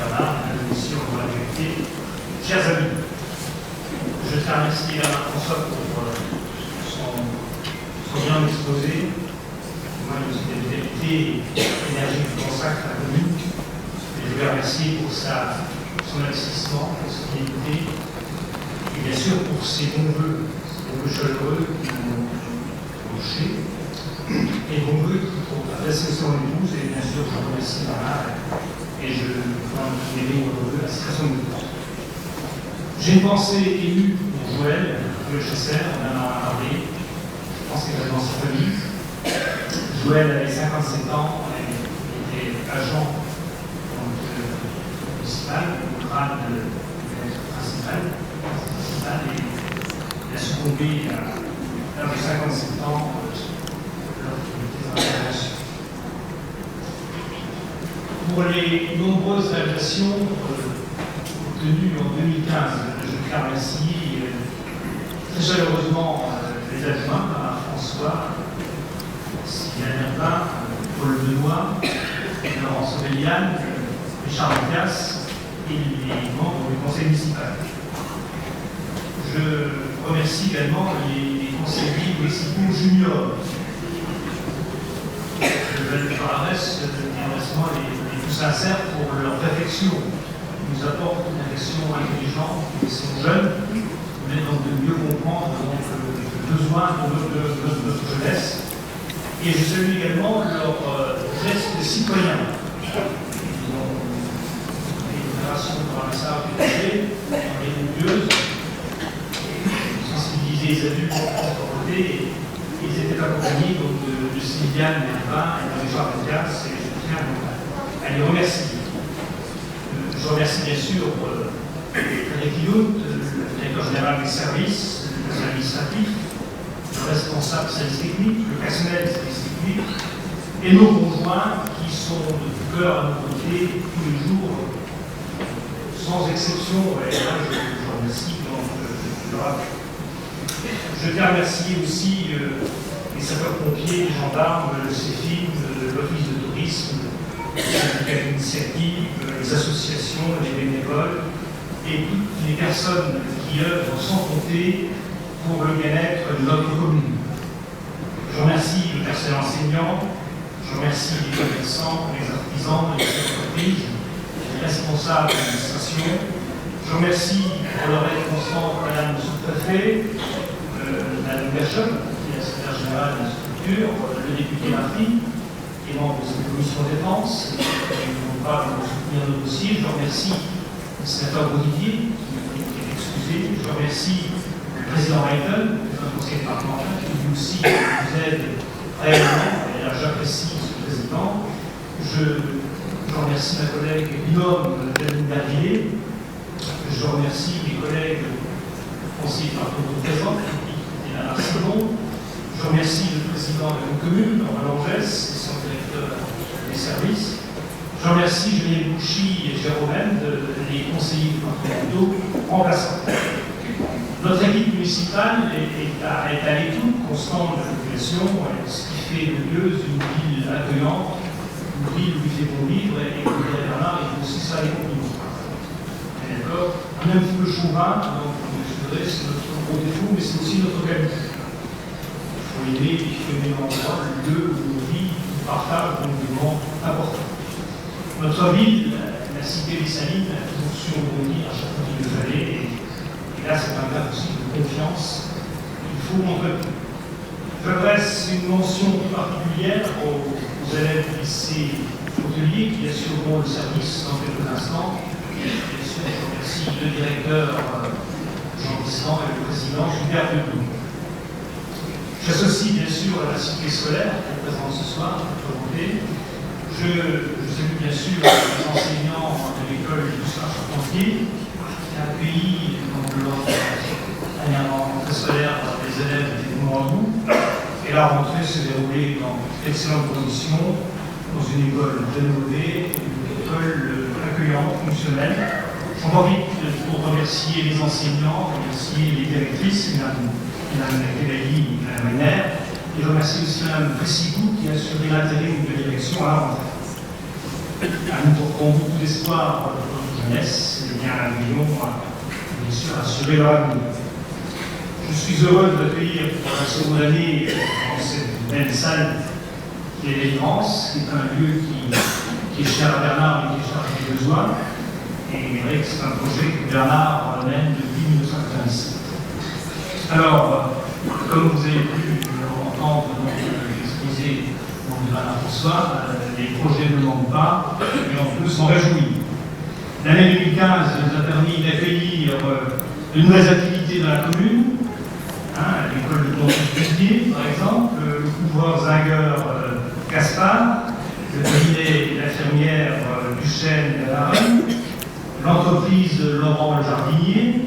Bernard, Mesdames, Messieurs, en droit d'égalité, chers amis, je tiens à remercier Bernard François pour son bien exposé. Moi, je suis de qualité énergie qui consacre à la commune. Et je veux remercier pour son investissement, pour son qualité, et bien sûr pour ses bons vœux chaleureux qui m'ont touché, et bons vœux pour adresser son épouse, et bien sûr je remercie Bernard, et je prends mes meilleurs vœux à sa son épouse. J'ai une pensée émue pour Joël, le chasseur, on en a parlé, je pense qu'il va dans sa famille. Joël avait 57 ans, il était agent municipal, au grade principal, et il a succombé à l'âge de 57 ans lors de l'intervention. Pour les nombreuses réalisations obtenues en 2015, je tiens à remercier très chaleureusement les adjoints, François, Sylvain Herbin, Paul Benoît, Laurence Aureliane, Richard Mathias et les membres du conseil municipal. Je remercie également les conseillers municipaux juniors. Je vais par l'adresse des remerciements les plus sincères pour leur réflexion. Ils nous apportent une réflexion intelligente, ils sont jeunes, mais donc de mieux comprendre le besoin de notre jeunesse. Et je salue également leur geste citoyen. Ils ont une opération pour un message éduqué, religieuse, sensibiliser les adultes à la pauvreté. Ils étaient accompagnés donc, de Sylviane Herbin et de Richard Mathias, et je tiens à les remercier. Je remercie bien sûr Frédéric Guillaume, le directeur général des services administratifs, le responsable des services techniques, le personnel des services techniques, et nos conjoints qui sont de cœur à nos côtés tous les jours, sans exception. Et là, je remercie donc le rappel. Je tiens à remercier aussi les sapeurs-pompiers, les gendarmes, le CEFIM, l'Office de tourisme, les syndicats d'initiative, les associations, les bénévoles et toutes les personnes qui œuvrent sans compter pour le bien-être de notre commune. Je remercie le personnel enseignant, je remercie les commerçants, les artisans, les entreprises, les responsables d'administration. Je remercie pour leur aide constante Madame le sous-préfet, Madame Gershon, qui est la secrétaire générale de la structure, le député Martin, qui est membre de cette commission défense, qui n'ont pas de soutenir nos dossiers. Je remercie le sénateur Baudivier, qui est excusé. Je remercie le président Hayden, le conseil départemental, qui lui aussi nous aide réellement, et là j'apprécie ce président. Je remercie ma collègue binôme Daniel Berlier. Je remercie mes collègues conseillers départementaux présents, et Alain Simon. Je remercie le président de la commune, Roland Gess, et son directeur des services. Je remercie Julien Bouchy et Jérôme, les conseillers départementaux remplaçants. Notre équipe municipale est à l'écoute constante de la population, ce qui fait de Lieuse une ville accueillante, une ville où il fait bon vivre, et comme dirait Bernard, il faut aussi ça les compliments. D'accord ? On est un petit peu chauvin, donc je dirais c'est notre gros défaut, mais c'est aussi notre qualité. Il faut aimer, il faut aimer l'endroit, le lieu où on vit, on partage donc des moments importants. Notre ville, la cité des Salines, a toujours su rebondir à chaque fois qu'il le fallait, et là c'est un cas aussi de confiance. Il faut en fait. J'adresse une mention particulière aux élèves du lycée hôtelier qui assureront le service dans quelques instants. Bien sûr, je remercie le directeur Jean Bistan et le président Gilbert Debout. J'associe bien sûr à la cité scolaire qui est présente ce soir, à votre volonté. Je salue bien sûr les enseignants de l'école du Charpentier qui a accueilli lors de la dernière rentrée scolaire des élèves des mois d'août. Et la rentrée s'est déroulée dans d'excellentes conditions, dans une école rénovée, une école accueillante, fonctionnelle. J'en profite pour remercier les enseignants, remercier les directrices, Mme Kelly, Mme Mener, et je remercie aussi Mme Pressibou qui a assuré l'intérim de l'élection à la rentrée. nous portons beaucoup d'espoir pour notre jeunesse, et bien nous veillons à, bien sûr, assurer leur avenir. Je suis heureux d'accueillir pour la seconde année dans cette belle salle qui est l'Évidence, qui est un lieu qui est cher à Bernard et qui est cher à ses besoins. Et il est vrai que c'est un projet que Bernard mène depuis 1997. Alors, comme vous avez pu entendre exposer de Bernard François, les projets ne manquent pas et on peut s'en réjouir. L'année 2015 nous a permis d'accueillir de nouvelles activités dans la commune. L'école de Montpellier, par exemple, le couvreur zingueur Gaspard, le cabinet d'infirmière Duchesne à la Reine, l'entreprise Laurent le Jardinier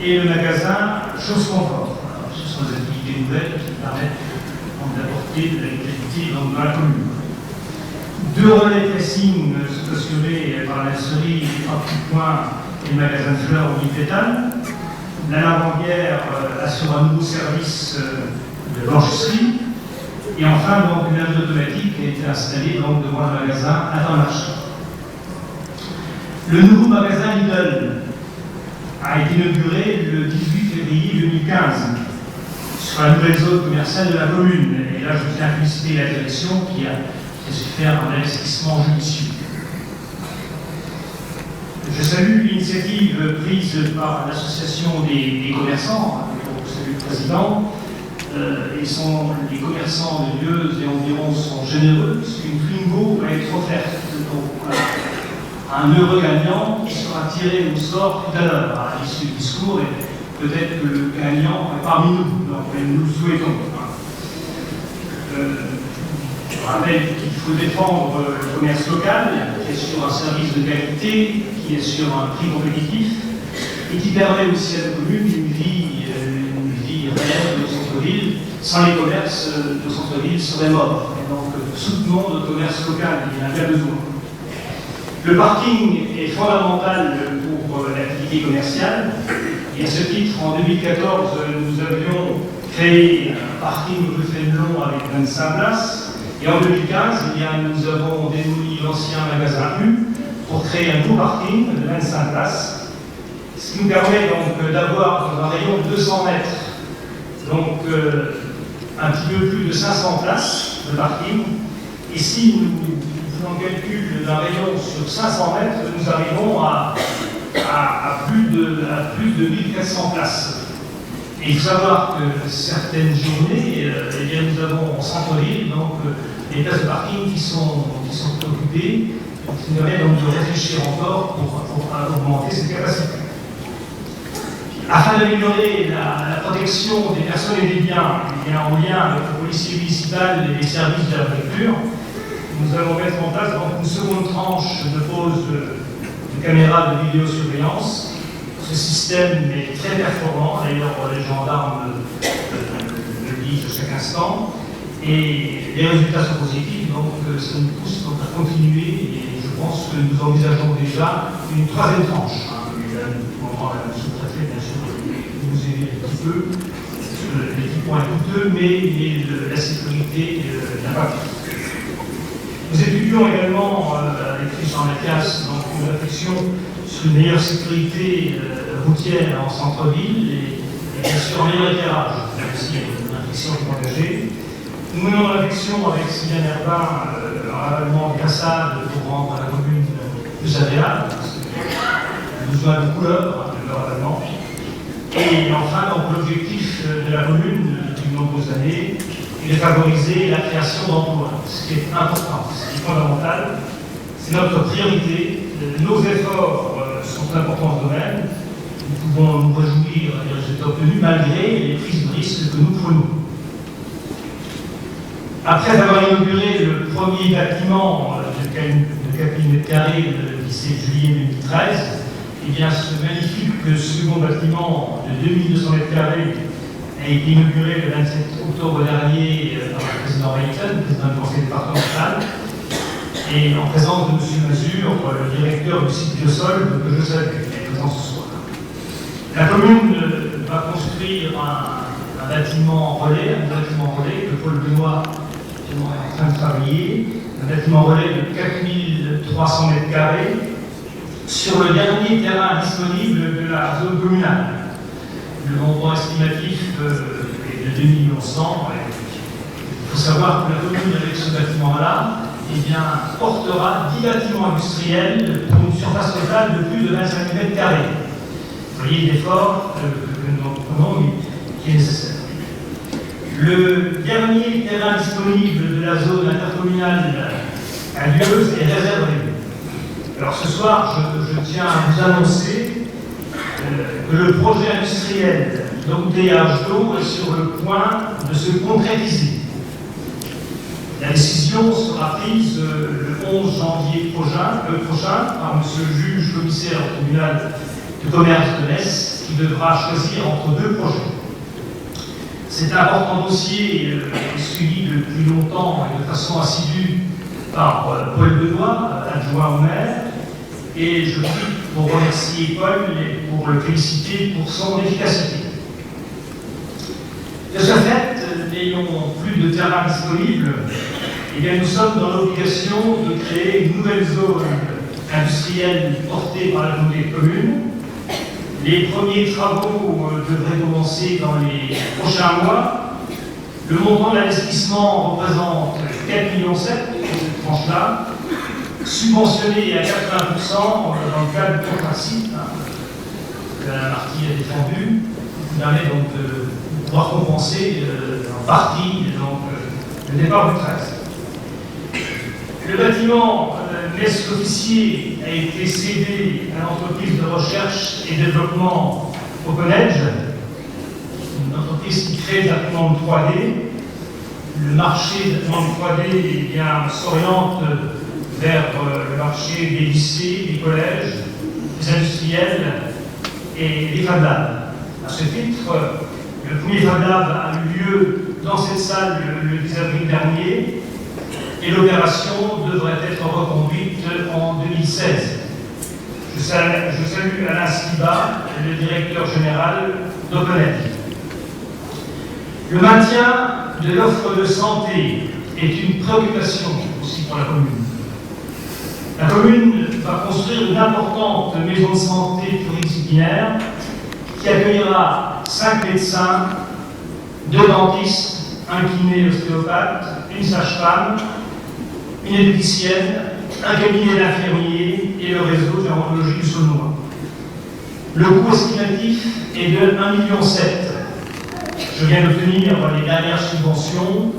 et le magasin Chose Confort. Ce sont des activités nouvelles qui permettent d'apporter de la qualité dans la commune. 2 relais pressing sont assurés par la nurserie, un petit point et le magasin de fleurs au Pétale. La lavandière assure un nouveau service de blanchisserie. Et enfin, donc, une laveuse automatique a été installée donc, devant le magasin Intermarché. Le nouveau magasin Lidl a été inauguré le 18 février 2015 sur la nouvelle zone commerciale de la commune. Et là, je tiens à féliciter la direction qui a su faire un investissement judicieux. Je salue l'initiative prise par l'association des commerçants, je salue le président. Les commerçants de Lieuze et environ sont généreux, puisqu'une Twingo va être offerte à un heureux gagnant qui sera tiré au sort tout à l'heure à l'issue du discours, et peut-être que le gagnant est parmi nous, donc nous le souhaitons. Je rappelle qu'il faut défendre le commerce local, qui est sur un service de qualité, qui est sur un prix compétitif, et qui permet aussi à la commune une vie réelle de centre-ville. Sans les commerces de centre-ville seraient morts. Et donc, soutenons notre commerce local, il en a bien besoin. Le parking est fondamental pour l'activité commerciale. Et à ce titre, en 2014, nous avions créé un parking rue Fénelon avec 25 places. Et en 2015, nous avons démoli l'ancien magasin U pour créer un nouveau parking de 25 places. Ce qui nous permet donc d'avoir un rayon de 200 mètres, donc un petit peu plus de 500 places de parking. Et si nous faisons le calcul d'un rayon sur 500 mètres, nous arrivons à plus de 1400 places. Et il faut savoir que certaines journées, nous avons en centre-ville des places de parking qui sont occupées, ce qui nous permet donc de réfléchir encore pour augmenter cette capacité. Afin d'améliorer la protection des personnes et des biens, en lien avec le policier municipal et les services de la préfecture, nous allons mettre en place donc, une seconde tranche de pose de caméras de vidéosurveillance. Ce système est très performant, d'ailleurs les gendarmes le disent à chaque instant, et les résultats sont positifs, donc ça nous pousse donc, à continuer, et je pense que nous envisageons déjà une 3e tranche. Le sous-préfet, bien sûr, nous aider un petit peu, l'équipement est coûteux, mais la sécurité n'a pas pris. Nous étudions également, avec Christian Mathias, une réflexion sur une meilleure sécurité routière en centre-ville et bien sûr en meilleur éclairage. Là aussi, il y a une réflexion qui est engagée. Nous menons la réflexion avec Sylvain Herbin, un ravalement de façade pour rendre la commune plus agréable, parce qu'il y a besoin de couleurs, de ravalement. Et enfin, donc, l'objectif de la commune depuis de nombreuses années est de favoriser la création d'emplois, ce qui est important, ce qui est fondamental. C'est notre priorité. Nos efforts sont importants dans ce domaine. Nous pouvons nous réjouir des résultats obtenus malgré les prises de risque que nous prenons. Après avoir inauguré le premier bâtiment de 4 000 m² le 17 juillet 2013, eh bien, ce magnifique second bâtiment de 2200 m² a été inauguré le 27 octobre dernier par le président Rayton, président du conseil départemental, et en présence de M. Mazur, le directeur du site Biosol, que je salue, qui est présent ce soir. La commune va construire un bâtiment relais, que Paul Benoît est en train de travailler, un bâtiment relais de 4300 mètres carrés, sur le dernier terrain disponible de la zone communale. Le montant estimatif est de 2,1 millions. Il faut savoir que la commune, avec ce bâtiment-là, portera 10 bâtiments industriels pour une surface totale de plus de 25 mètres carrés. Vous voyez l'effort que nous prenons, mais qui est nécessaire. Le dernier terrain disponible de la zone intercommunale à Lieuse est réservé. Alors ce soir, je tiens à vous annoncer que le projet industriel d'embouteillage d'eau est sur le point de se concrétiser. La décision sera prise le 11 janvier prochain par M. le juge commissaire au tribunal de commerce de Metz, qui devra choisir entre deux projets. C'est un important dossier suivi depuis longtemps et de façon assidue par Paul Benoît, adjoint au maire, et je profite pour remercier Paul et pour le féliciter pour son efficacité. De ce fait, n'ayant plus de terrain disponible, nous sommes dans l'obligation de créer une nouvelle zone industrielle portée par la communauté de communes. Les premiers travaux devraient commencer dans les prochains mois. Le montant de l'investissement représente 4,7 millions pour cette tranche-là, subventionné à 80% dans le cadre du contrat site que la Marty a défendu, qui permet donc de pouvoir compenser en partie le départ du 13. Le bâtiment Metz Officier a été cédé à l'entreprise de recherche et développement OpenEdge, une entreprise qui crée des imprimantes 3D. Le marché des imprimantes 3D s'oriente vers le marché des lycées, des collèges, des industriels et des Fab Labs. À ce titre, le premier Fab Lab a eu lieu dans cette salle le 10 avril dernier, et l'opération devrait être reconduite en 2016. Je salue Alain Skiba, le directeur général d'OpenEdge. Le maintien de l'offre de santé est une préoccupation aussi pour la commune. La commune va construire une importante maison de santé pluridisciplinaire qui accueillera 5 médecins, 2 dentistes, un kiné ostéopathe, une sage-femme, une électricienne, un cabinet d'infirmiers et le réseau de neurologie du Saulnois. Le coût estimatif est de 1,7 million. Je viens d'obtenir les dernières subventions.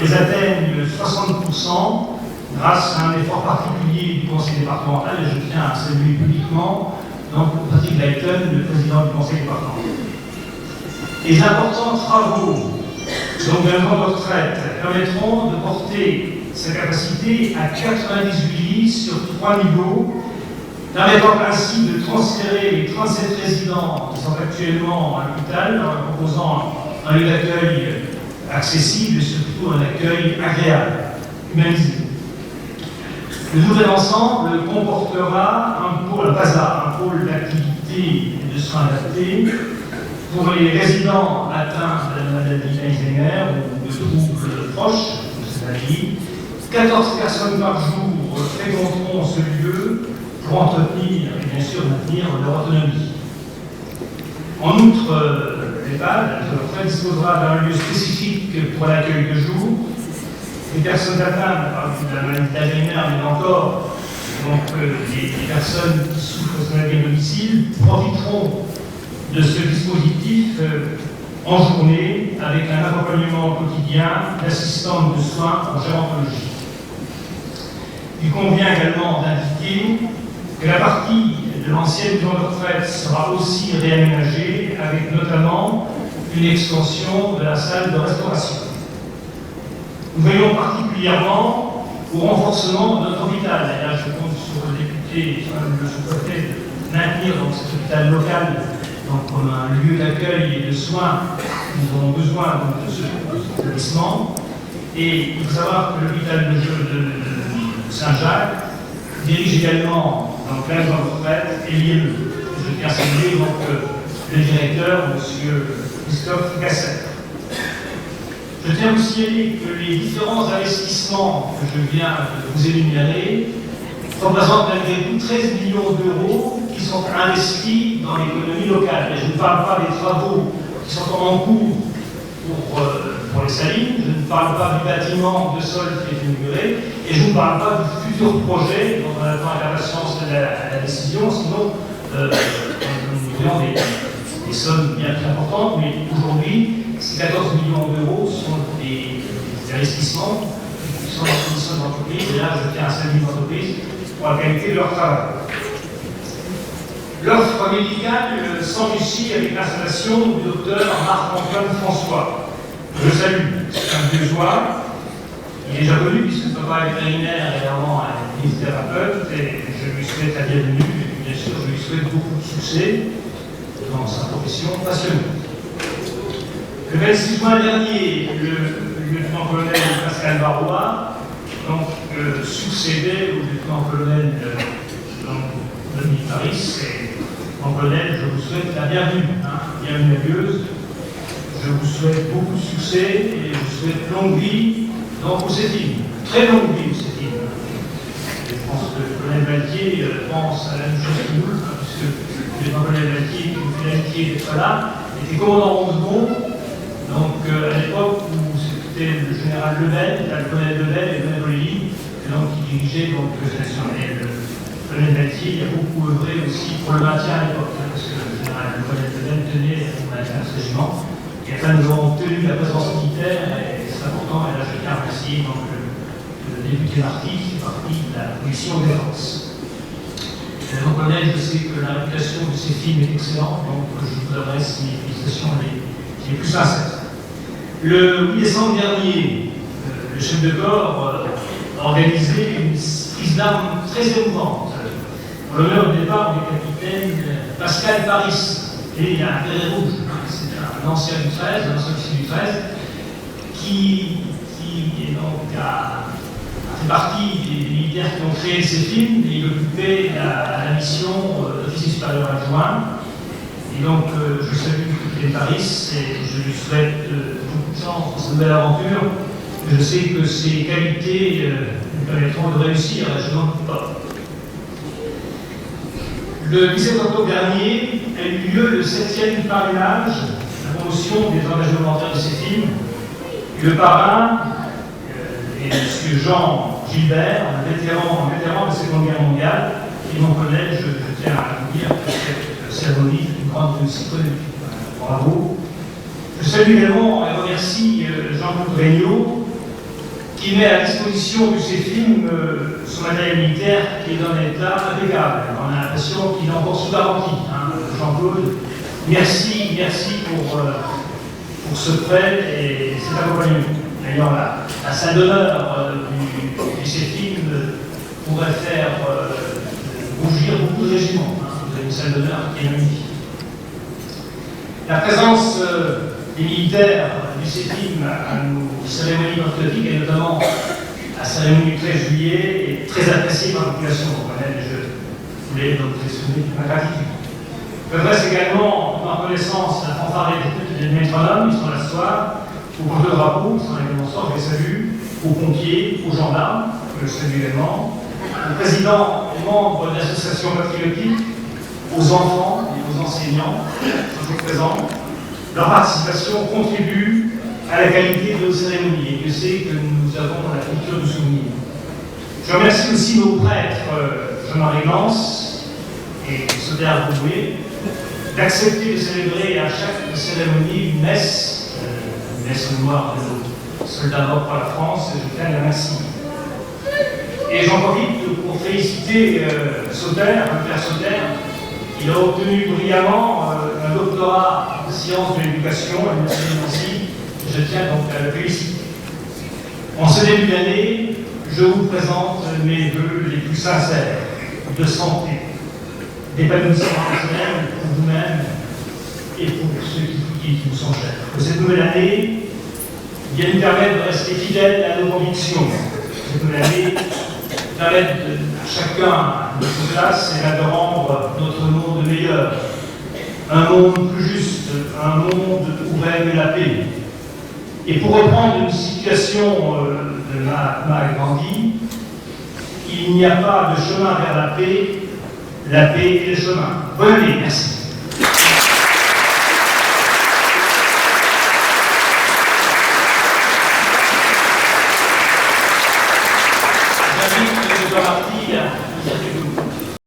Elles atteignent 60% grâce à un effort particulier du conseil départemental, et je tiens à saluer publiquement Patrick Layton, le président du conseil départemental. Les importants travaux de la grande retraite permettront de porter sa capacité à 98 lits sur 3 niveaux, permettant ainsi de transférer les 37 résidents qui sont actuellement à l'hôpital en proposant un lieu d'accueil accessible et surtout un accueil agréable, humanisé. Le nouvel ensemble comportera un pôle d'activité et de soins adaptés pour les résidents atteints de la maladie d'Alzheimer ou de troubles proches de cette maladie. 14 personnes par jour fréquenteront ce lieu pour entretenir et bien sûr maintenir leur autonomie. En outre, l'EHPAD disposera d'un lieu spécifique pour l'accueil de jour. Les personnes atteintes par la maladie d'Alzheimer, mais encore les personnes qui souffrent de cette maladie à domicile profiteront de ce dispositif en journée avec un accompagnement quotidien d'assistante de soins en gérontologie. Il convient également d'indiquer que la partie de l'ancienne maison de retraite sera aussi réaménagée avec notamment une extension de la salle de restauration. Nous veillons particulièrement au renforcement de notre hôpital. Et là, je compte sur le député, le sous-préfet, de maintenir cet hôpital local comme un lieu d'accueil et de soins. Nous avons besoin de ce établissement. Et il faut savoir que l'hôpital de Saint-Jacques dirige également dans le plan de retraite et lieu. Je tiens à saluer le directeur, M. Christophe Gasset. Je tiens à vous signaler que les différents investissements que je viens de vous énumérer représentent malgré tout 13 millions d'euros qui sont investis dans l'économie locale. Et je ne parle pas des travaux qui sont en cours pour les salines, je ne parle pas du bâtiment de sol qui est inauguré, et je ne parle pas du futur projet dont on attend à la patience de la décision, sinon nous aurions des sommes bien plus importantes, mais aujourd'hui, ces 14 millions d'euros sont des investissements qui sont dans la condition d'entreprise, et là je tiens à saluer l'entreprise pour la qualité de leur travail. L'offre médicale s'enrichit avec l'installation du docteur Marc-Antoine François. Je salue, c'est un besoin. Il est déjà connu puisque papa est vétérinaire et vraiment un kinésithérapeute, et je lui souhaite la bienvenue, et bien sûr je lui souhaite beaucoup de succès dans sa profession passionnante. Le 26 juin dernier, le lieutenant-colonel Pascal Barois succédait au lieutenant-colonel Denis Paris. Lieutenant-colonel, je vous souhaite la bienvenue, bienvenue à Gueuse. Je vous souhaite beaucoup de succès et je vous souhaite longue vie dans vos études. Très longue vie aux études. Je pense que le colonel Valtier pense à la même chose que nous, puisque le lieutenant-colonel Valtier, qui nous fait l'amitié d'être là, était commandant 11 bons. Donc à l'époque où c'était le général Lebel, le colonel Lebel et le colonel Bolelli, qui dirigeaient le colonel Valtier, il a beaucoup œuvré aussi pour le maintien à l'époque, parce que le général colonel Lebel tenait au maintien de ce régiment. Et enfin, nous avons tenu la présence militaire, et c'est important, et là je tiens à remercier le député Marty, qui fait partie de la commission de défense. Donc, colonel, je sais que la réputation de ces films est excellente, donc je vous adresse mes félicitations les plus sincères. Le 8 décembre dernier, le chef de corps a organisé une prise d'armes très émouvante en l'honneur du départ du capitaine Pascal Paris. Et il y a un béret rouge, c'est un ancien du 13, un ancien officier du 13, qui est donc fait partie des militaires qui ont créé ces films, et il occupait la mission d'officier supérieur adjoint. Et donc, je salue le capitaine Paris et je lui souhaite beaucoup de chance dans cette nouvelle aventure. Je sais que ses qualités lui permettront de réussir, je n'en doute pas. Le 17 octobre dernier a eu lieu le 7e parrainage, la promotion des engagements volontaires de ces films. Le parrain est M. Jean Gilbert, un vétéran de la Seconde Guerre mondiale, et mon collègue, je tiens à vous dire que cette cérémonie est une grande réussite. Bravo. Je salue également et remercie Jean-Claude Regnault, qui met à disposition de ces films son matériel militaire qui est dans un état impeccable. On a l'impression qu'il est encore sous garantie. Jean-Claude, merci pour ce prêt et cet accompagnement. D'ailleurs, la salle d'honneur de ces films pourrait faire rougir beaucoup de régiments. Vous avez une salle d'honneur qui est magnifique. La présence des militaires du CEFIM à nos cérémonies patriotiques, et notamment à la cérémonie du 13 juillet, est très appréciée par la population. Je voulais donc vous exprimer ma gratitude. J'adresse également ma reconnaissance à la fanfare des métronomes, ils sont là ce soir, aux porte-drapeaux, ils sont là également ce soir, je les salue, aux pompiers, aux gendarmes, je les salue également, aux présidents et membres d'associations patriotiques, aux enfants et aux enseignants, toujours présents. Leur participation contribue à la qualité de nos cérémonies, et je sais que nous avons la culture du souvenir. Je remercie aussi nos prêtres Jean-Marie Lance et Soder Bouboué d'accepter de célébrer à chaque cérémonie une messe en mémoire de nos soldats morts par la France, et je tiens à les remercier. Et j'en profite pour féliciter Soder, le père Soder. Il a obtenu brillamment un doctorat en sciences de l'éducation à l'Université de Nancy. Je tiens donc à le féliciter. En ce début d'année, je vous présente mes vœux les plus sincères de santé, d'épanouissement personnel pour vous-même et pour ceux qui vous sont chers. Que cette nouvelle année vienne nous permettre de rester fidèles à nos convictions. Cette nouvelle année permettre à chacun à notre place et de rendre notre monde meilleur. Un monde plus juste, un monde où règne la paix. Et pour reprendre une situation de Mahatma Gandhi, il n'y a pas de chemin vers la paix est le chemin. Bonne année, merci. J'invite M. Marty